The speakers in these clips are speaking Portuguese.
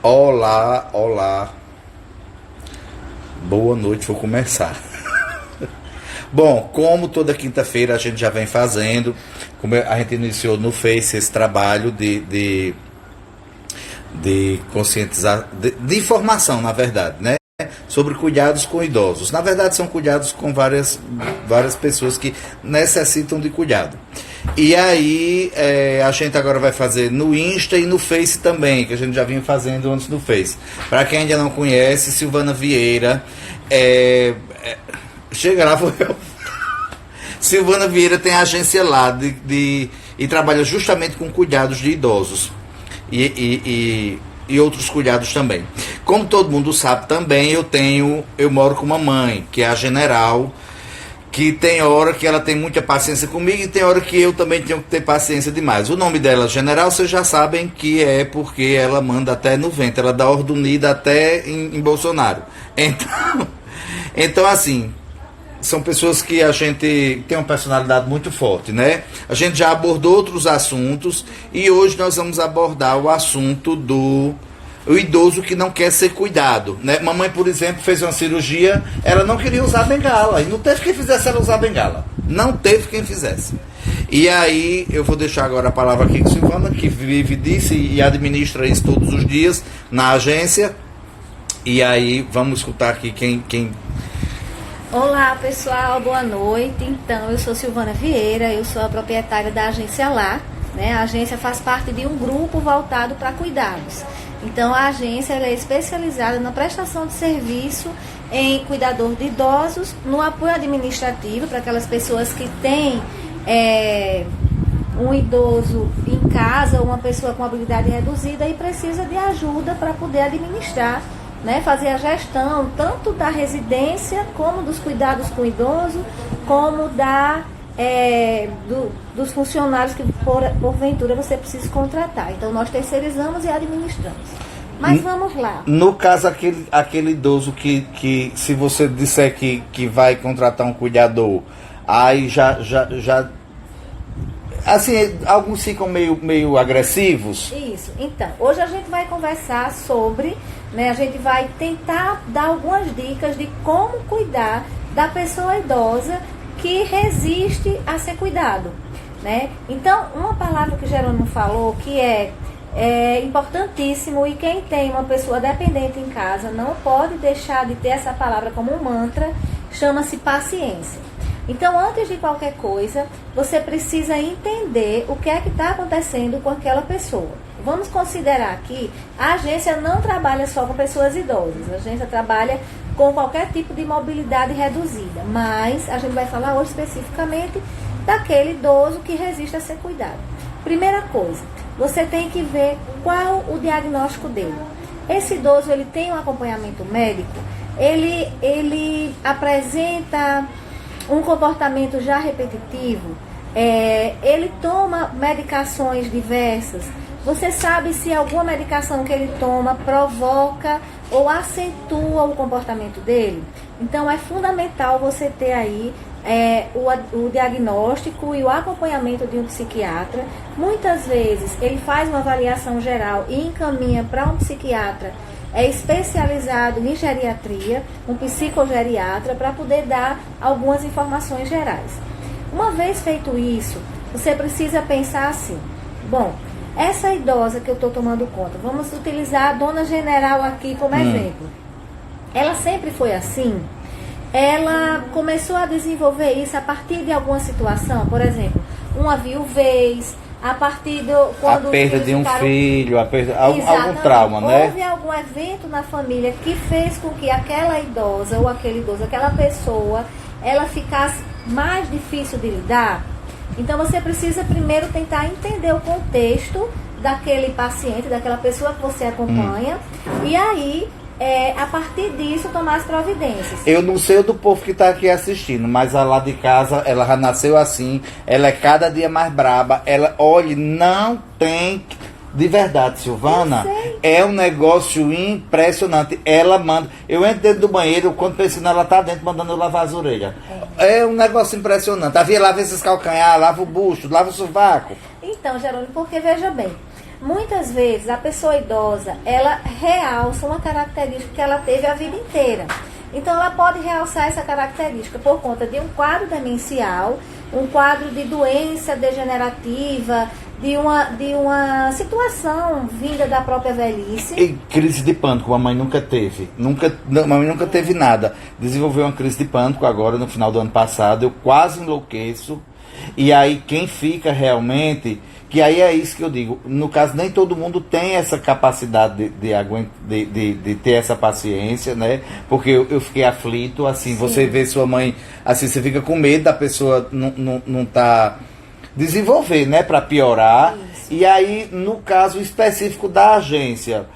Olá, olá. Boa noite, vou começar. Bom, como toda quinta-feira a gente já vem fazendo, como a gente iniciou no Face esse trabalho de conscientizar, de informação, na verdade, né? Sobre cuidados com idosos. Na verdade, são cuidados com várias pessoas que necessitam de cuidado. E aí, a gente agora vai fazer no Insta e no Face também, que a gente já vinha fazendo antes no Face. Para quem ainda não conhece, Silvana Vieira, chega lá, vou eu. Silvana Vieira tem a agência lá e trabalha justamente com cuidados de idosos e outros cuidados também. Como todo mundo sabe também, eu moro com uma mãe, que é a General, que tem hora que ela tem muita paciência comigo e tem hora que eu também tenho que ter paciência demais. O nome dela, General, vocês já sabem que é porque ela manda até no vento, ela dá ordem unida até em Bolsonaro. Então, assim, são pessoas que a gente tem uma personalidade muito forte, né? A gente já abordou outros assuntos e hoje nós vamos abordar o assunto o idoso que não quer ser cuidado, né? Mamãe, por exemplo, fez uma cirurgia, ela não queria usar bengala, e não teve quem fizesse ela usar bengala. Não teve quem fizesse. E aí, eu vou deixar agora a palavra aqui com Silvana, que vive disso e administra isso todos os dias na agência. E aí, vamos escutar aqui quem... Olá pessoal, boa noite. Então, eu sou Silvana Vieira, eu sou a proprietária da agência Lá, né? A agência faz parte de um grupo voltado para cuidados. Então, a agência ela é especializada na prestação de serviço em cuidador de idosos, no apoio administrativo para aquelas pessoas que têm um idoso em casa, uma pessoa com habilidade reduzida e precisa de ajuda para poder administrar, né, fazer a gestão tanto da residência, como dos cuidados com o idoso, como dos funcionários que porventura você precisa contratar. Então nós terceirizamos e administramos. Mas vamos lá. No caso, aquele idoso que se você disser que vai contratar um cuidador, aí já assim, alguns ficam meio agressivos. Isso. Então, hoje a gente vai conversar sobre, né, a gente vai tentar dar algumas dicas de como cuidar da pessoa idosa que resiste a ser cuidado, né? Então, uma palavra que Jerônimo falou que é importantíssimo, e quem tem uma pessoa dependente em casa não pode deixar de ter essa palavra como um mantra, chama-se paciência. Então, antes de qualquer coisa, você precisa entender o que é que está acontecendo com aquela pessoa. Vamos considerar que a agência não trabalha só com pessoas idosas, a agência trabalha com qualquer tipo de mobilidade reduzida, mas a gente vai falar hoje especificamente daquele idoso que resiste a ser cuidado. Primeira coisa, você tem que ver qual o diagnóstico dele. Esse idoso, ele tem um acompanhamento médico, ele apresenta um comportamento já repetitivo, ele toma medicações diversas. Você sabe se alguma medicação que ele toma provoca ou acentua o comportamento dele? Então é fundamental você ter aí o diagnóstico e o acompanhamento de um psiquiatra. Muitas vezes ele faz uma avaliação geral e encaminha para um psiquiatra especializado em geriatria, um psicogeriatra, para poder dar algumas informações gerais. Uma vez feito isso, você precisa pensar assim: bom, essa idosa que eu estou tomando conta, vamos utilizar a dona General aqui como exemplo. Ela sempre foi assim? Ela começou a desenvolver isso a partir de alguma situação? Por exemplo, uma viuvez, a partir quando a perda de um filho, algum trauma, né? Houve algum evento na família que fez com que aquela idosa ou aquele idoso, aquela pessoa, ela ficasse mais difícil de lidar? Então você precisa primeiro tentar entender o contexto daquele paciente, daquela pessoa que você acompanha, e aí, a partir disso, tomar as providências. Eu não sei o do povo que está aqui assistindo, mas a lá de casa, ela já nasceu assim, ela é cada dia mais braba, olha, não tem... De verdade, Silvana, é um negócio impressionante. Ela manda... Eu entro dentro do banheiro, quando penso nela, ela tá dentro mandando eu lavar as orelhas. É um negócio impressionante. A Via lava esses calcanhar, lava o busto, lava o sovaco. Então, Jerônimo, porque veja bem, Muitas vezes a pessoa idosa, ela realça uma característica que ela teve a vida inteira. Então ela pode realçar essa característica por conta de um quadro demencial, um quadro de doença degenerativa, de uma situação vinda da própria velhice. E crise de pânico, a mãe nunca teve. A mãe nunca teve nada. Desenvolveu uma crise de pânico agora, no final do ano passado. Eu quase enlouqueço. E aí quem fica realmente... Que aí é isso que eu digo. No caso, nem todo mundo tem essa capacidade de ter essa paciência, né? Porque eu fiquei aflito, assim. Sim. Você vê sua mãe... Assim, você fica com medo da pessoa não tá... desenvolver, né, para piorar. Isso. E aí, no caso específico da agência,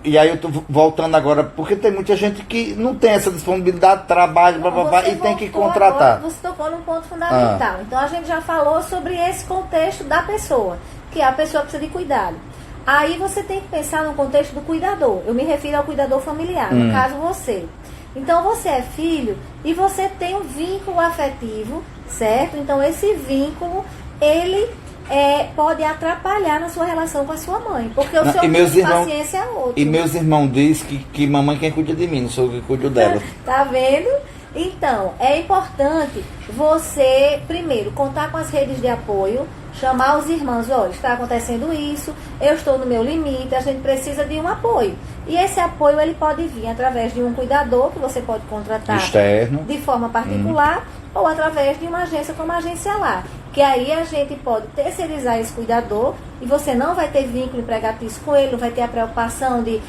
e aí eu tô voltando agora, porque tem muita gente que não tem essa disponibilidade, trabalho, e tem que contratar. Agora, você tocou num ponto fundamental. Então, a gente já falou sobre esse contexto da pessoa, que a pessoa precisa de cuidado. Aí você tem que pensar no contexto do cuidador. Eu me refiro ao cuidador familiar, no caso você. Então, você é filho e você tem um vínculo afetivo, certo? Então, esse vínculo, ele pode atrapalhar na sua relação com a sua mãe, porque o seu nível de paciência é outro. E meus irmãos dizem que mamãe quem cuida de mim, não sou eu que cuido dela. Tá vendo? Então, é importante você, primeiro, contar com as redes de apoio, chamar os irmãos, olha, está acontecendo isso, eu estou no meu limite, a gente precisa de um apoio. E esse apoio, ele pode vir através de um cuidador, que você pode contratar externo, de forma particular, ou através de uma agência como a Agência Lar. Que aí a gente pode terceirizar esse cuidador e você não vai ter vínculo empregatício com ele, não vai ter a preocupação de,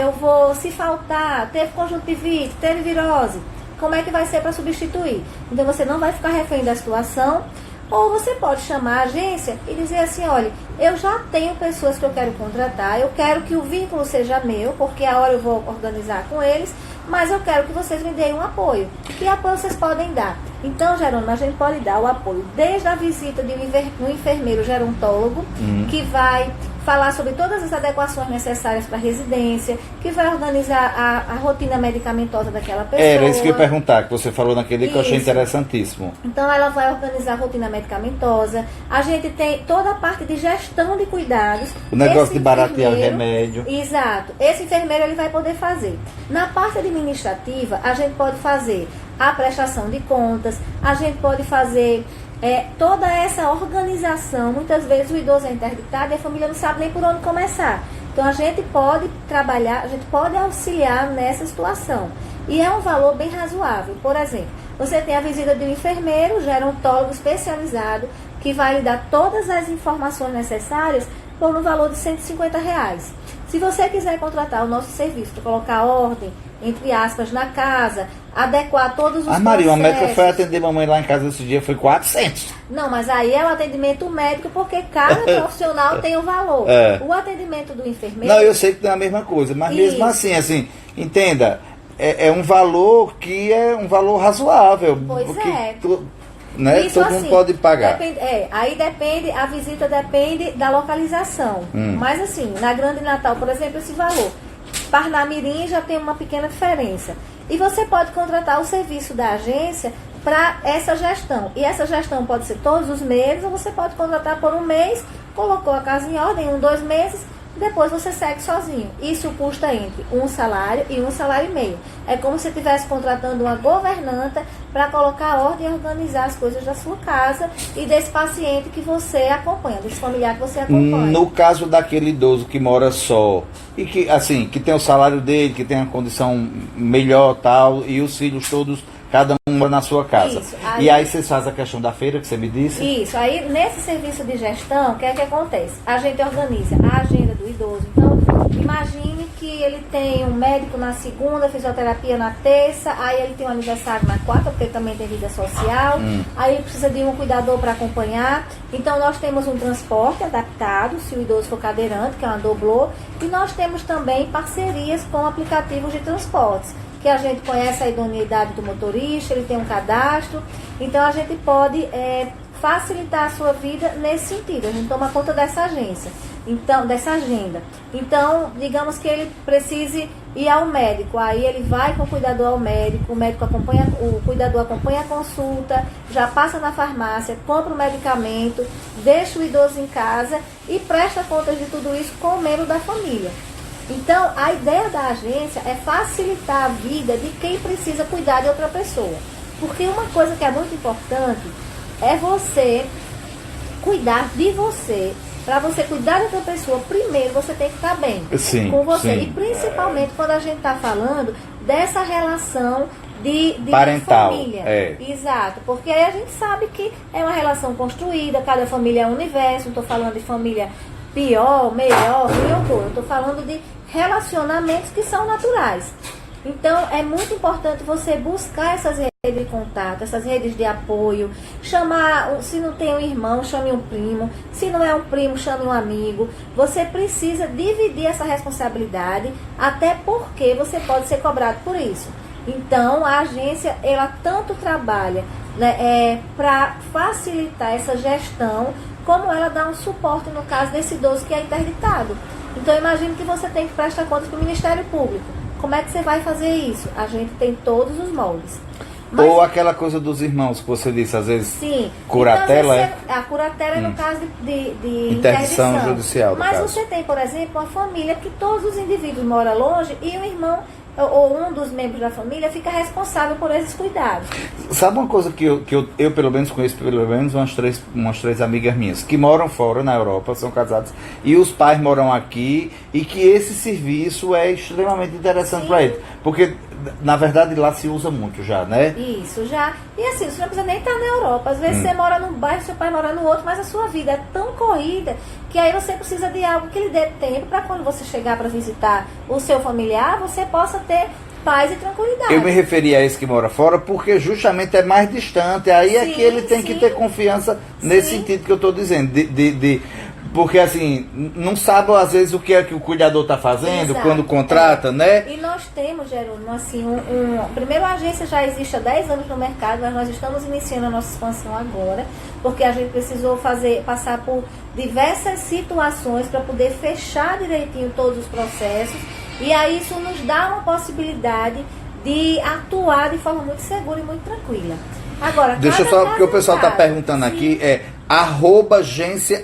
eu vou, se faltar, teve conjuntivite, teve virose, como é que vai ser para substituir? Então você não vai ficar refém da situação. Ou você pode chamar a agência e dizer assim, olha, eu já tenho pessoas que eu quero contratar, eu quero que o vínculo seja meu, porque a hora eu vou organizar com eles, mas eu quero que vocês me deem um apoio. Que apoio vocês podem dar? Então, Jerônimo, a gente pode dar o apoio desde a visita de um enfermeiro gerontólogo, que vai falar sobre todas as adequações necessárias para a residência, que vai organizar a rotina medicamentosa daquela pessoa. Era isso que eu ia perguntar, que você falou naquele que eu achei interessantíssimo. Então, ela vai organizar a rotina medicamentosa. A gente tem toda a parte de gestão de cuidados. O negócio de baratear o remédio. Exato. Esse enfermeiro ele vai poder fazer. Na parte administrativa, a gente pode fazer a prestação de contas, a gente pode fazer... toda essa organização. Muitas vezes o idoso é interditado e a família não sabe nem por onde começar. Então a gente pode trabalhar, a gente pode auxiliar nessa situação. E é um valor bem razoável. Por exemplo, você tem a visita de um enfermeiro, gerontólogo especializado, que vai lhe dar todas as informações necessárias por um valor de R$150. Se você quiser contratar o nosso serviço para colocar ordem, entre aspas, na casa, adequar todos os processos... Maria, uma médica foi atender mamãe lá em casa esse dia, foi 400. Não, mas aí é o atendimento médico, porque cada profissional tem um valor. O atendimento do enfermeiro... Não, eu sei que tem a mesma coisa, mas mesmo assim, entenda, é um valor que é um valor razoável. Pois é. Né? Isso, todo mundo pode pagar. Aí depende, a visita depende da localização. Mas assim, na Grande Natal, por exemplo, esse valor. Parnamirim já tem uma pequena diferença. E você pode contratar o serviço da agência para essa gestão. E essa gestão pode ser todos os meses, ou você pode contratar por um mês, colocou a casa em ordem, 2 meses, depois você segue sozinho. Isso custa entre um salário e um salário e meio. É como se você estivesse contratando uma governanta para colocar a ordem e organizar as coisas da sua casa e desse paciente que você acompanha, desse familiar que você acompanha. No caso daquele idoso que mora só e que, assim, que tem o salário dele, que tem a condição melhor tal, e os filhos todos, cada um mora na sua casa. Isso, e aí vocês fazem a questão da feira que você me disse? Isso, aí nesse serviço de gestão, o que é que acontece? A gente organiza a agenda do idoso. Então, imagine que ele tem um médico na segunda, fisioterapia na terça, aí ele tem um aniversário na quarta, porque ele também tem vida social, aí ele precisa de um cuidador para acompanhar. Então, nós temos um transporte adaptado, se o idoso for cadeirante, que é uma doblô, e nós temos também parcerias com aplicativos de transportes, que a gente conhece a idoneidade do motorista, ele tem um cadastro, então a gente pode facilitar a sua vida nesse sentido. A gente toma conta dessa agência, então, dessa agenda. Então, digamos que ele precise ir ao médico, aí ele vai com o cuidador ao médico, o médico acompanha, o cuidador acompanha a consulta, já passa na farmácia, compra o medicamento, deixa o idoso em casa e presta contas de tudo isso com o membro da família. Então, a ideia da agência é facilitar a vida de quem precisa cuidar de outra pessoa. Porque uma coisa que é muito importante é você cuidar de você. Para você cuidar de outra pessoa, primeiro você tem que estar bem com você. Sim. E principalmente quando a gente está falando dessa relação de parental, família. Exato, porque aí a gente sabe que é uma relação construída, cada família é um universo. Não estou falando de família pior, melhor, eu estou falando de relacionamentos que são naturais. Então, é muito importante você buscar essas redes de contato, essas redes de apoio, chamar, se não tem um irmão, chame um primo, se não é um primo, chame um amigo. Você precisa dividir essa responsabilidade, até porque você pode ser cobrado por isso. Então, a agência, ela tanto trabalha, né, para facilitar essa gestão, como ela dá um suporte no caso desse idoso que é interditado. Então, imagine que você tem que prestar contas para o Ministério Público. Como é que você vai fazer isso? A gente tem todos os moldes. Mas, ou aquela coisa dos irmãos que você disse, às vezes, sim, curatela então, a curatela é no caso de interdição judicial. Mas você tem, por exemplo, uma família que todos os indivíduos moram longe e o irmão ou um dos membros da família fica responsável por esses cuidados. Sabe uma coisa que eu pelo menos conheço, pelo menos umas três amigas minhas, que moram fora na Europa, são casadas, e os pais moram aqui, e que esse serviço é extremamente interessante para eles. Porque, na verdade, lá se usa muito já, né? Isso, já. E assim, você não precisa nem estar na Europa. Às vezes você mora num bairro, seu pai mora no outro, mas a sua vida é tão corrida que aí você precisa de algo que lhe dê tempo para quando você chegar para visitar o seu familiar, você possa ter paz e tranquilidade. Eu me referi a esse que mora fora porque justamente é mais distante. Aí é que ele tem que ter confiança nesse sentido que eu estou dizendo. Porque assim, não sabe às vezes o que é que o cuidador está fazendo quando contrata, né? E nós temos, Jerônimo, assim, primeiro a agência já existe há 10 anos no mercado, mas nós estamos iniciando a nossa expansão agora, porque a gente precisou passar por diversas situações para poder fechar direitinho todos os processos, e aí isso nos dá uma possibilidade de atuar de forma muito segura e muito tranquila. Agora, deixa eu só, porque o pessoal está perguntando aqui,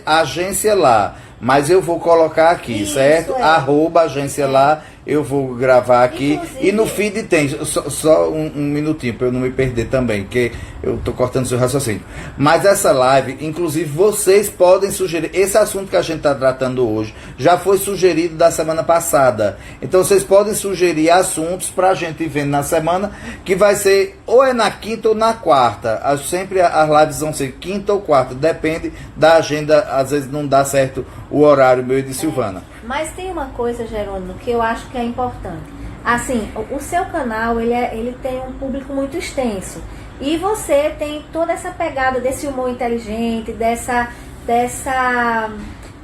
@agência lá, mas eu vou colocar aqui, certo? @agência lá, eu vou gravar aqui. Inclusive, e no feed tem, só um minutinho para eu não me perder também, que eu estou cortando seu raciocínio. Mas essa live, inclusive vocês podem sugerir, esse assunto que a gente está tratando hoje, já foi sugerido da semana passada. Então vocês podem sugerir assuntos para a gente ver na semana, que vai ser ou é na quinta ou na quarta. Sempre as lives vão ser quinta ou quarta, depende da agenda, às vezes não dá certo o horário meu e de Silvana. Mas tem uma coisa, Jerônimo, que eu acho que é importante. Assim, o seu canal, ele tem um público muito extenso. E você tem toda essa pegada desse humor inteligente, dessa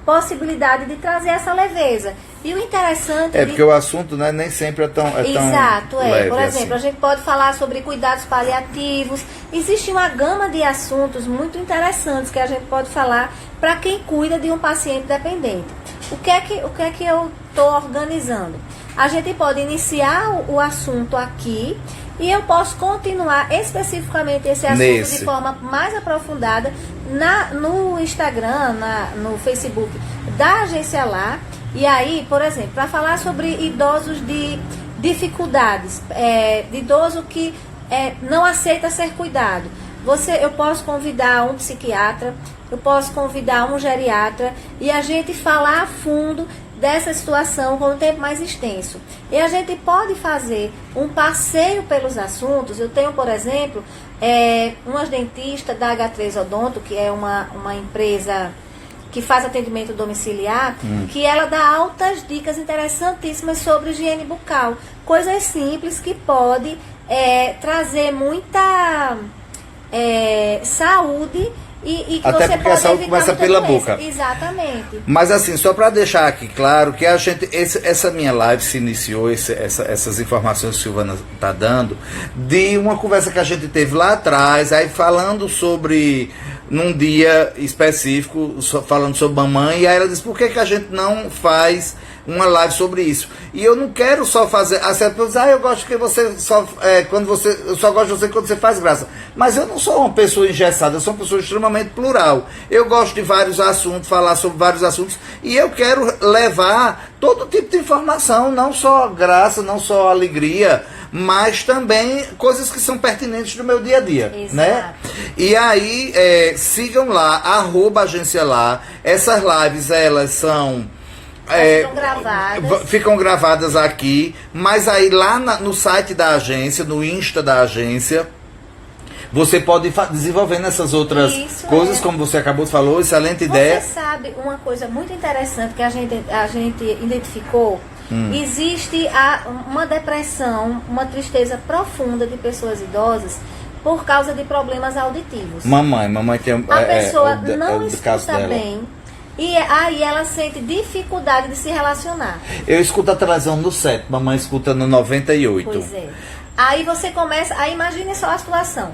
possibilidade de trazer essa leveza. E o interessante... porque o assunto, né, nem sempre é tão Exato, leve, Por exemplo, assim. A gente pode falar sobre cuidados paliativos. Existe uma gama de assuntos muito interessantes que a gente pode falar para quem cuida de um paciente dependente. O que é que eu estou organizando? A gente pode iniciar o assunto aqui e eu posso continuar especificamente esse assunto de forma mais aprofundada no Instagram, no Facebook da Agência Lá. E aí, por exemplo, para falar sobre idosos de dificuldades, de idoso que não aceita ser cuidado, eu posso convidar um psiquiatra, eu posso convidar um geriatra e a gente falar a fundo dessa situação com um tempo mais extenso. E a gente pode fazer um passeio pelos assuntos. Eu tenho, por exemplo, uma dentista da H3 Odonto, que é uma empresa que faz atendimento domiciliar, que ela dá altas dicas interessantíssimas sobre higiene bucal. Coisas simples que pode trazer muita saúde e que Até você porque a pode saúde evitar começa muita pela doença. boca. Exatamente. Mas assim, só para deixar aqui claro que a gente, essa minha live se iniciou, essas informações que a Silvana está dando, de uma conversa que a gente teve lá atrás, aí falando sobre, num dia específico, falando sobre mamãe, e aí ela disse, por que a gente não faz uma live sobre isso? E eu não quero só fazer, as pessoas, eu gosto que você só, eu só gosto de você quando você faz graça. Mas eu não sou uma pessoa engessada, eu sou uma pessoa extremamente plural. Eu gosto de vários assuntos, falar sobre vários assuntos, e eu quero levar todo tipo de informação, não só graça, não só alegria, mas também coisas que são pertinentes do meu dia a dia, né? E aí, sigam lá, @agência lá, essas lives, elas são... ficam gravadas aqui, mas aí lá no site da agência, no Insta da agência, você pode desenvolvendo essas outras coisas, como você acabou de falar, excelente ideia. Você sabe uma coisa muito interessante que a gente identificou? Existe uma depressão, uma tristeza profunda de pessoas idosas por causa de problemas auditivos. Mamãe tem a pessoa não caso escuta dela. bem. E aí ela sente dificuldade de se relacionar. Eu escuto a televisão no 7, mamãe escuta no 98. Pois é. Aí você começa, aí imagine só a situação.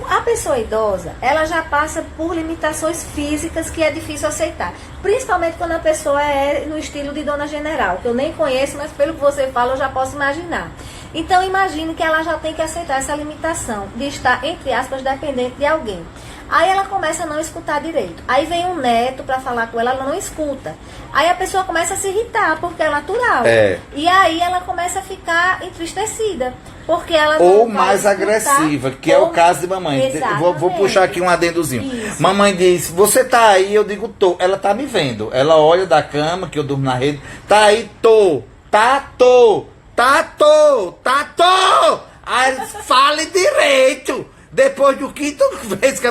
A pessoa idosa, ela já passa por limitações físicas que é difícil aceitar. Principalmente quando a pessoa é no estilo de Dona General, que eu nem conheço, mas pelo que você fala eu já posso imaginar. Então imagine que ela já tem que aceitar essa limitação de estar, entre aspas, dependente de alguém. Aí ela começa a não escutar direito. Aí vem um neto para falar com ela, ela não escuta. Aí a pessoa começa a se irritar, porque é natural. E aí ela começa a ficar entristecida, porque ela não ou vai mais escutar, agressiva, que é o caso de mamãe. Vou puxar aqui um adendozinho. Isso. Mamãe diz, você tá aí? Eu digo, tô. Ela tá me vendo. Ela olha da cama, que eu durmo na rede. Tá aí, tô. Tô. Aí fale direito. Depois do quinto vez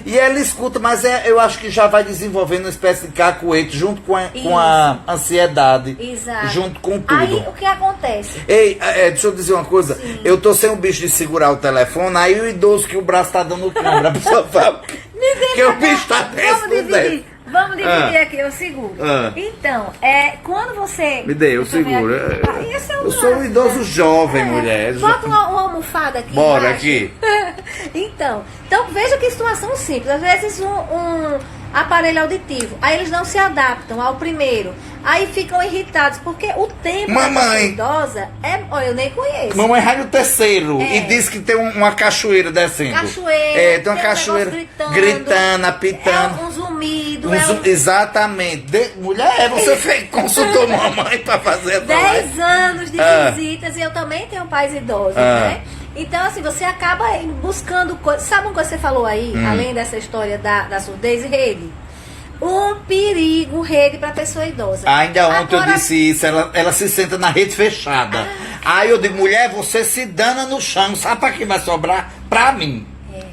e ela escuta, mas eu acho que já vai desenvolvendo uma espécie de cacuete junto com a ansiedade. Exato. Junto com tudo. Aí o que acontece? Ei, deixa eu dizer uma coisa. Sim. Eu tô sem o bicho de segurar o telefone, aí o idoso que o braço tá dando câmera, a pessoa fala que o bicho tá desse. Vamos dividir aqui, eu seguro. Então, quando você... Me dê, eu seguro. Eu sou um idoso jovem, mulher. Bota uma almofada aqui. Bora embaixo. aqui. Então, veja que situação simples. Às vezes um aparelho auditivo, aí eles não se adaptam ao primeiro. Aí ficam irritados, porque o tempo da pessoa idosa eu nem conheço. Mamãe vai no terceiro e diz que tem uma cachoeira descendo. Cachoeira. Tem uma cachoeira gritando, apitando. Um zumbido. Exatamente. Mulher, você consultou mamãe para fazer 10 anos de visitas, e eu também tenho pais idosos, né? Então, assim, você acaba buscando coisas. Sabe uma coisa que você falou aí, além dessa história da surdez, rede? Um perigo, rede para pessoa idosa. Ainda ontem eu disse isso, ela se senta na rede fechada. Aí eu digo, mulher, você se dana no chão, sabe para que vai sobrar? Pra mim.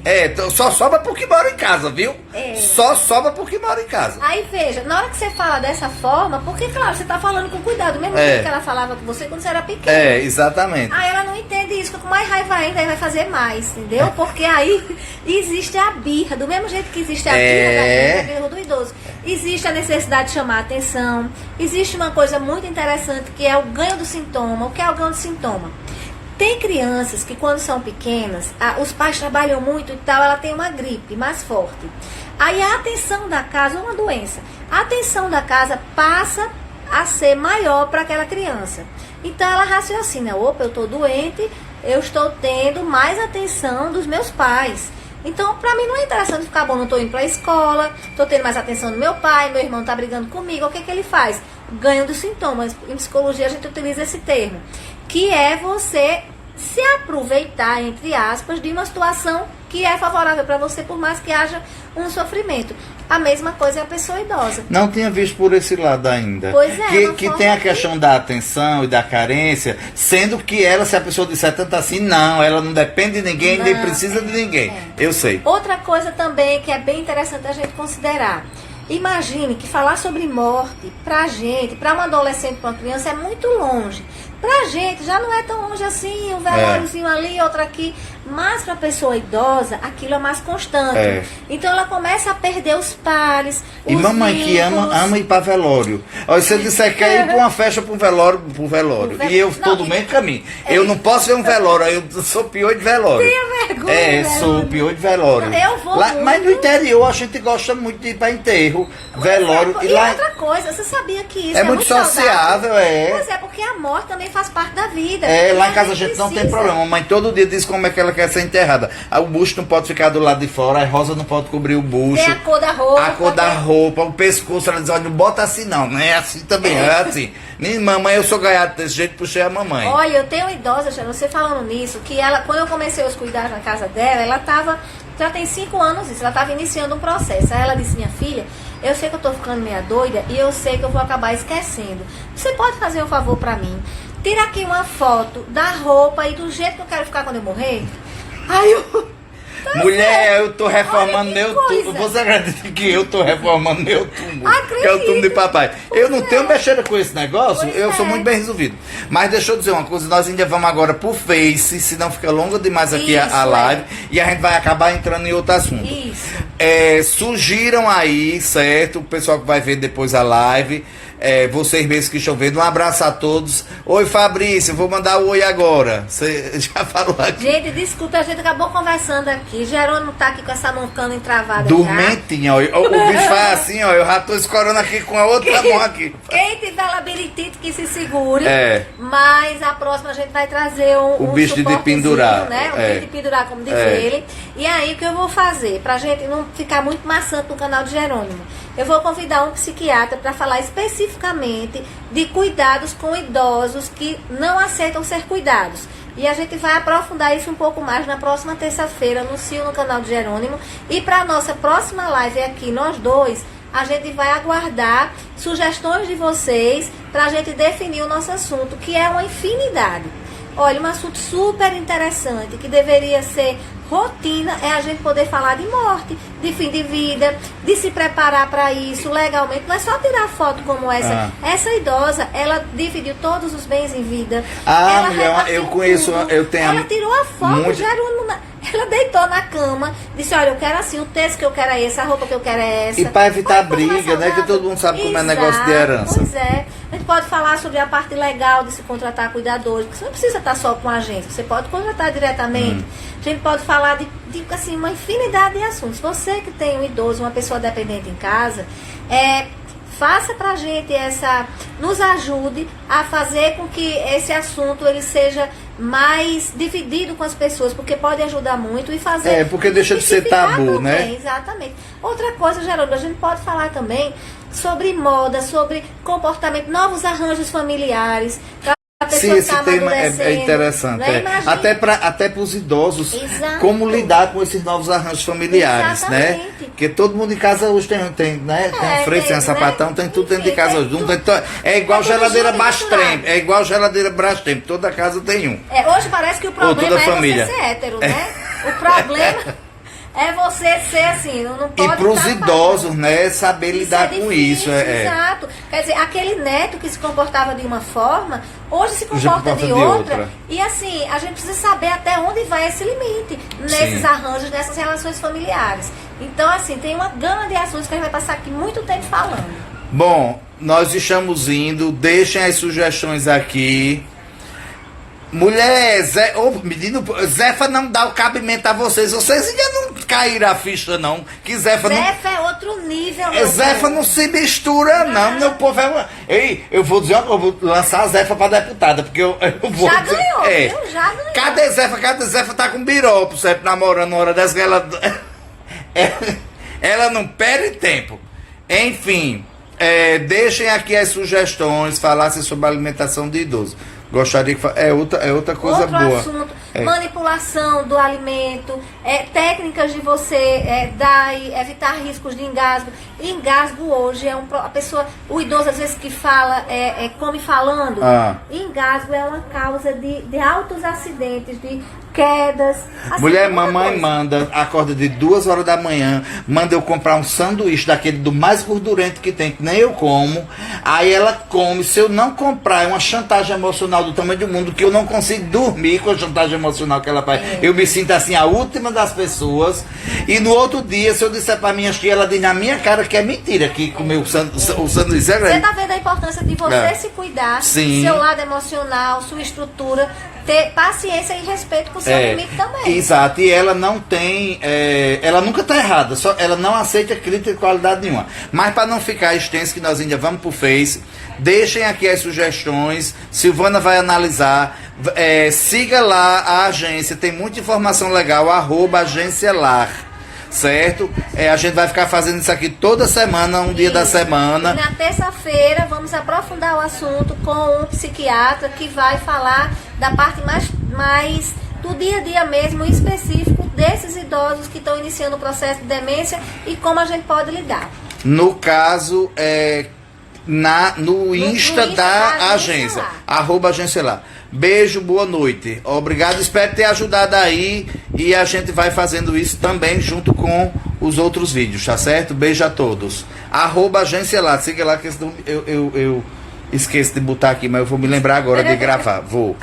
Então só sobra porque mora em casa, viu? Só sobra porque mora em casa. Aí veja, na hora que você fala dessa forma, porque claro, você tá falando com cuidado, mesmo que ela falava com você quando você era pequeno. Exatamente. Aí ela não entende isso, fica com mais raiva ainda, aí vai fazer mais, entendeu? Porque aí existe a birra, do mesmo jeito que existe a birra da criança, a birra do idoso. Existe a necessidade de chamar a atenção, existe uma coisa muito interessante que é o ganho do sintoma. O que é o ganho do sintoma? Tem crianças que quando são pequenas, os pais trabalham muito e tal, ela tem uma gripe mais forte. Aí a atenção da casa, uma doença, a atenção da casa passa a ser maior para aquela criança. Então ela raciocina, opa, eu estou doente, eu estou tendo mais atenção dos meus pais. Então, para mim não é interessante ficar bom, não estou indo para a escola, estou tendo mais atenção do meu pai, meu irmão está brigando comigo, o que que ele faz? Ganho dos sintomas. Em psicologia a gente utiliza esse termo, que é você se aproveitar, entre aspas, de uma situação que é favorável para você, por mais que haja um sofrimento. A mesma coisa é a pessoa idosa. Não tinha visto por esse lado ainda. Pois é. Que tem a questão da atenção e da carência, sendo que ela, se a pessoa disser tanto assim, não, ela não depende de ninguém, nem precisa de ninguém. Eu sei. Outra coisa também que é bem interessante a gente considerar. Imagine que falar sobre morte, pra gente, pra um adolescente, pra uma criança, é muito longe. Pra gente já não é tão longe assim, um velóriozinho ali, outro aqui. Mas pra pessoa idosa, aquilo é mais constante. Então ela começa a perder os pares, E os mamãe que ama ir pra velório. Olha, se eu disser que quer ir pra uma festa pro velório. E eu tô do meio caminho. Eu não posso ver um velório, eu sou pior de velório. Tenha vergonha. Sou pior de velório. Eu vou Mas no interior a gente gosta muito de ir pra enterro, velório. E outra coisa, você sabia que isso é muito sociável, saudável? Pois é, porque a morte também faz parte da vida. Lá em casa a gente não tem problema. A mãe todo dia diz como é que ela quer ser enterrada. Aí o busto não pode ficar do lado de fora, a rosa não pode cobrir o busto. Tem a cor da roupa. A cor da roupa, o pescoço, ela diz, olha, não bota assim não é assim também, é assim. Nem mamãe, eu sou gaiado desse jeito, puxei a mamãe. Olha, eu tenho uma idosa, você falando nisso, que ela, quando eu comecei os cuidados na casa dela, ela tava, já tem 5 anos isso, ela estava iniciando um processo. Aí ela disse, minha filha, eu sei que eu tô ficando meia doida e eu sei que eu vou acabar esquecendo. Você pode fazer um favor pra mim? Tira aqui uma foto da roupa e do jeito que eu quero ficar quando eu morrer. Aí eu... Mulher, eu tô reformando meu túmulo. Você acredita que eu tô reformando meu túmulo? Acredito. Que é o túmulo de papai. Eu não tenho besteira com esse negócio, eu sou é. muito bem resolvido. Mas deixa eu dizer uma coisa, nós ainda vamos agora pro Face, senão fica longa demais aqui a live. E a gente vai acabar entrando em outro assunto. Isso. Surgiram aí, certo? O pessoal que vai ver depois a live. Vocês mesmos que estão vendo, um abraço a todos. Oi, Fabrício, vou mandar o oi agora. Você já falou aqui. Gente, desculpa, a gente acabou conversando aqui. Jerônimo tá aqui com essa mão entravada. Dormentinho, ó. O bicho faz assim, ó. Eu já tô escorando aqui com a outra mão aqui. Quem tiver labirintite que se segure. Mas a próxima a gente vai trazer um bicho de pendurar. Né? Bicho de pendurar, como diz ele. E aí, o que eu vou fazer? Pra gente não ficar muito maçante no canal de Jerônimo. Eu vou convidar um psiquiatra para falar especificamente de cuidados com idosos que não aceitam ser cuidados. E a gente vai aprofundar isso um pouco mais na próxima terça-feira, no canal de Jerônimo. E para a nossa próxima live aqui, nós dois, a gente vai aguardar sugestões de vocês para a gente definir o nosso assunto, que é uma infinidade. Olha, um assunto super interessante, que deveria ser rotina, é a gente poder falar de morte, de fim de vida, de se preparar para isso legalmente. Não é só tirar foto como essa. Essa idosa, ela dividiu todos os bens em vida. Ela mulher, eu conheço, eu tenho... Ela tirou a foto, ela deitou na cama, disse, olha, eu quero assim, o texto que eu quero é esse, a roupa que eu quero é essa. E para evitar briga, né? Que todo mundo sabe como é negócio de herança. Pois é. A gente pode falar sobre a parte legal de se contratar cuidadores, porque você não precisa estar só com a agência, você pode contratar diretamente. A gente pode falar de assim, uma infinidade de assuntos. Você que tem um idoso, uma pessoa dependente em casa, faça pra gente nos ajude a fazer com que esse assunto ele seja mais dividido com as pessoas, porque pode ajudar muito e fazer... porque deixa de ser tabu, também, né? Exatamente. Outra coisa, Geraldo, a gente pode falar também sobre moda, sobre comportamento, novos arranjos familiares. Sim, esse tema é interessante. Né? Até para os idosos, Exato. Como lidar com esses novos arranjos familiares, Exatamente. né? Porque todo mundo em casa hoje tem né? Tem freio, tem sapatão, tem tudo dentro de casa hoje. É igual geladeira Brastemp, Brastemp, toda casa tem um. Hoje parece que o problema é você ser hétero, né? O problema... é você ser assim, não pode... E para os idosos, né, saber lidar com isso. Exato. Quer dizer, aquele neto que se comportava de uma forma, hoje se comporta de outra. E assim, a gente precisa saber até onde vai esse limite nesses arranjos, nessas relações familiares. Então, assim, tem uma gama de assuntos que a gente vai passar aqui muito tempo falando. Bom, nós estamos indo, deixem as sugestões aqui. Mulher, menino, Zefa não dá o cabimento a vocês ainda não caíram a ficha não, que Zefa é outro nível. Zefa não se mistura não, meu povo eu vou dizer, eu vou lançar a Zefa pra deputada, porque eu vou já dizer, ganhou, viu? Já ganhou. Cadê Zefa tá com biropo, certo, namorando uma hora dessa que ela não perde tempo. Enfim, deixem aqui as sugestões, falassem sobre a alimentação de idosos. Gostaria que é outra coisa boa. Assunto. manipulação do alimento, técnicas de você dar e evitar riscos de engasgo. Engasgo hoje a pessoa, o idoso às vezes que fala, come falando. Engasgo é uma causa de altos acidentes, de quedas. Assim, Mulher, mamãe manda, acorda de 2 horas da manhã, manda eu comprar um sanduíche daquele do mais gordurento que tem, que nem eu como. Aí ela come, se eu não comprar, é uma chantagem emocional do tamanho do mundo, que eu não consigo dormir com a chantagem emocional que ela faz. Eu me sinto assim, a última das pessoas. E no outro dia, se eu disser pra minha tia, ela diz na minha cara que é mentira, que comer o sanduíche é grande. Você tá vendo a importância de você se cuidar, seu lado emocional, sua estrutura, ter paciência e respeito com o seu limite também. Exato, e ela não tem, ela nunca tá errada, só ela não aceita crítica de qualidade nenhuma. Mas para não ficar extenso, que nós ainda vamos pro Face, deixem aqui as sugestões, Silvana vai analisar, siga lá a agência, tem muita informação legal, @agêncialar. Certo? A gente vai ficar fazendo isso aqui toda semana, um dia da semana. E na terça-feira vamos aprofundar o assunto com um psiquiatra que vai falar da parte mais do dia a dia mesmo, específico desses idosos que estão iniciando o processo de demência e como a gente pode lidar. No caso, no Insta da agência, @agêncialar. Beijo, boa noite. Obrigado, espero ter ajudado aí. E a gente vai fazendo isso também junto com os outros vídeos, tá certo? Beijo a todos. @agêncialar, siga lá que eu esqueço de botar aqui, mas eu vou me lembrar agora de gravar. Vou.